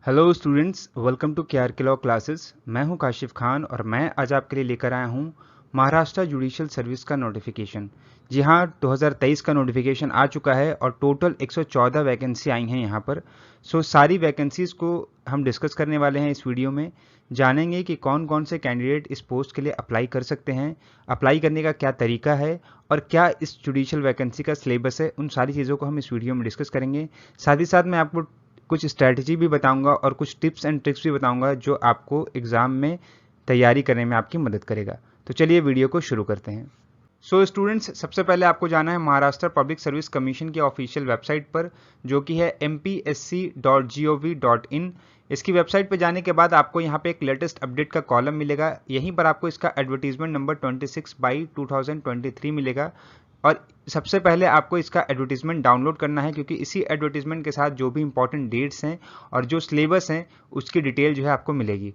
Hello students, welcome to KRK law classes. मैं हूं काशिफ खान और मैं आज आपके लिए लेकर आया हूं महाराष्ट्र जुडिशियल सर्विस का नोटिफिकेशन। जी हां, 2023 का नोटिफिकेशन आ चुका है और टोटल 114 वैकेंसी आई हैं यहां पर। सारी वैकेंसीज़ को हम डिस्कस करने वाले हैं इस वीडियो में। जानेंगे कि कौन कौन से कैंडिडेट इस पोस्ट के लिए अप्लाई कर सकते हैं, अप्लाई करने का क्या तरीका है और क्या इस जुडिशियल वैकेंसी का सिलेबस है। उन सारी चीज़ों को हम इस वीडियो में डिस्कस करेंगे। साथ ही साथ मैं आपको कुछ स्ट्रैटेजी भी बताऊंगा और कुछ टिप्स एंड ट्रिक्स भी बताऊंगा जो आपको एग्ज़ाम में तैयारी करने में आपकी मदद करेगा। तो चलिए वीडियो को शुरू करते हैं। स्टूडेंट्स, सबसे पहले आपको जाना है महाराष्ट्र पब्लिक सर्विस कमीशन की ऑफिशियल वेबसाइट पर, जो कि है mpsc.gov.in। इसकी वेबसाइट पर जाने के बाद आपको यहाँ पे एक लेटेस्ट अपडेट का कॉलम मिलेगा। यहीं पर आपको इसका एडवर्टीजमेंट नंबर 26/2023 मिलेगा और सबसे पहले आपको इसका एडवर्टीजमेंट डाउनलोड करना है, क्योंकि इसी एडवर्टीजमेंट के साथ जो भी इंपॉर्टेंट डेट्स हैं और जो सिलेबस हैं उसकी डिटेल जो है आपको मिलेगी।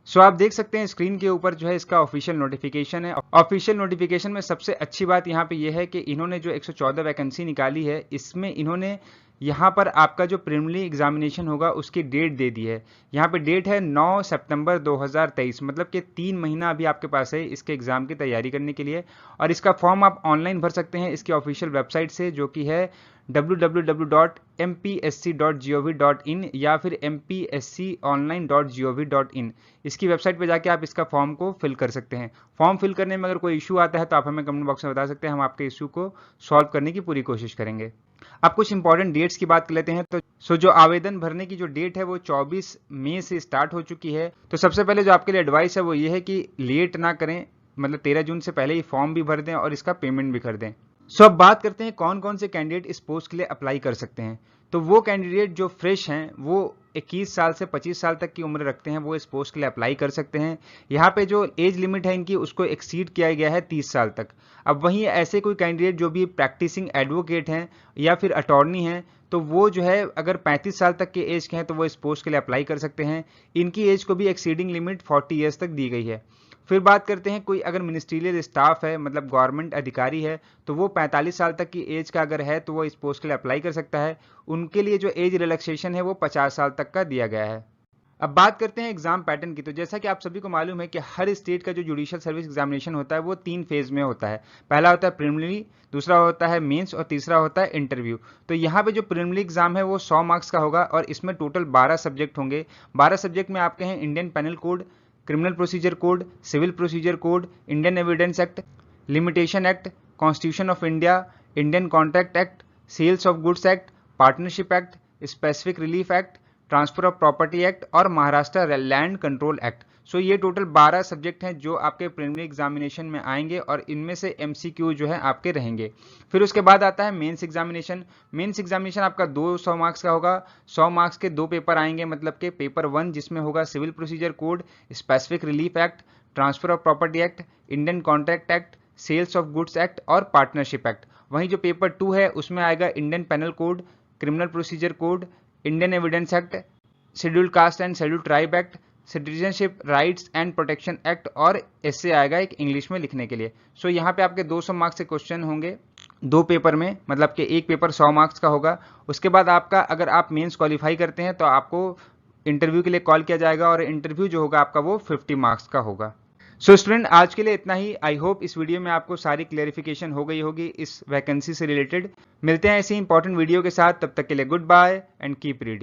आप देख सकते हैं स्क्रीन के ऊपर जो है इसका ऑफिशियल नोटिफिकेशन है। ऑफिशियल नोटिफिकेशन में सबसे अच्छी बात यहाँ पे यह है कि इन्होंने जो 114 वैकेंसी निकाली है, इसमें इन्होंने यहाँ पर आपका जो प्रीलिमिनरी एग्जामिनेशन होगा उसकी डेट दे दी है। यहाँ पे डेट है 9 सितंबर 2023, मतलब कि 3 महीना अभी आपके पास है इसके एग्जाम की तैयारी करने के लिए। और इसका फॉर्म आप ऑनलाइन भर सकते हैं इसकी ऑफिशियल वेबसाइट से, जो कि है www.mpsc.gov.in या फिर mpsconline.gov.in। इसकी वेबसाइट पे जाके आप इसका फॉर्म को फिल कर सकते हैं। फॉर्म फिल करने में अगर कोई इशू आता है तो आप हमें कमेंट बॉक्स में बता सकते हैं, हम आपके इशू को सॉल्व करने की पूरी कोशिश करेंगे। अब कुछ इंपॉर्टेंट डेट्स की बात कर लेते हैं। तो जो आवेदन भरने की जो डेट है वो 24 मई से स्टार्ट हो चुकी है। तो सबसे पहले जो आपके लिए एडवाइस है वो ये है कि लेट ना करें, मतलब 13 जून से पहले ही फॉर्म भी भर दें और इसका पेमेंट भी कर दें। अब बात करते हैं कौन कौन से कैंडिडेट इस पोस्ट के लिए अप्लाई कर सकते हैं। तो वो कैंडिडेट जो फ्रेश हैं, वो 21 साल से 25 साल तक की उम्र रखते हैं, वो इस पोस्ट के लिए अप्लाई कर सकते हैं। यहाँ पे जो एज लिमिट है इनकी उसको एक्सीड किया गया है 30 साल तक। अब वहीं ऐसे कोई कैंडिडेट जो भी प्रैक्टिसिंग एडवोकेट हैं या फिर अटॉर्नी हैं, तो वो जो है अगर 35 साल तक के एज के हैं तो वो इस पोस्ट के लिए अप्लाई कर सकते हैं। इनकी एज को भी एक्सीडिंग लिमिट 40 ईयर्स तक दी गई है। फिर बात करते हैं कोई अगर मिनिस्ट्रियल स्टाफ है, मतलब गवर्नमेंट अधिकारी है, तो वो 45 साल तक की एज का अगर है तो वो इस पोस्ट के लिए अप्लाई कर सकता है। उनके लिए जो एज रिलैक्सेशन है वो 50 साल तक का दिया गया है। अब बात करते हैं एग्जाम पैटर्न की। तो जैसा कि आप सभी को मालूम है कि हर स्टेट का जो जुडिशियल सर्विस एग्जामिनेशन होता है वो 3 फेज में होता है। पहला होता है प्रिलिमिनरी, दूसरा होता है मेंस और तीसरा होता है इंटरव्यू। तो यहाँ पे जो प्रिलिमिनरी एग्जाम है वो 100 मार्क्स का होगा और इसमें टोटल 12 सब्जेक्ट होंगे। 12 सब्जेक्ट में आपके हैं Indian penal code, criminal procedure code, civil procedure code, Indian evidence act, limitation act, constitution of India, Indian contract act, sales of goods act, partnership act, specific relief act, transfer of property act और Maharashtra land control act. ये total 12 subject हैं जो आपके preliminary examination में आएंगे और इनमें से एमसीक्यू जो है आपके रहेंगे। फिर उसके बाद आता है मेंस एग्जामिनेशन। मेंस एग्जामिनेशन आपका 200 मार्क्स का होगा। 100 मार्क्स के 2 पेपर आएंगे, मतलब कि पेपर 1 जिसमें होगा civil procedure code, specific relief act, transfer of property act, Indian contract act, sales of goods act और पार्टनरशिप एक्ट। वहीं जो पेपर 2 है उसमें आएगा Indian penal code, criminal procedure code, Indian evidence act, scheduled caste and scheduled tribe act, citizenship rights and protection act और ऐसे आएगा एक इंग्लिश में लिखने के लिए। यहाँ पे आपके 200 मार्क्स के क्वेश्चन होंगे 2 पेपर में, मतलब कि एक पेपर 100 मार्क्स का होगा। उसके बाद आपका अगर आप मेंस क्वालिफाई करते हैं तो आपको इंटरव्यू के लिए कॉल किया जाएगा और इंटरव्यू जो होगा आपका वो 50 मार्क्स का होगा। स्टूडेंट, आज के लिए इतना ही। आई होप इस वीडियो में आपको सारी क्लेरिफिकेशन हो गई होगी इस वैकेंसी से रिलेटेड। मिलते हैं ऐसी इंपॉर्टेंट वीडियो के साथ, तब तक के लिए goodbye and keep reading.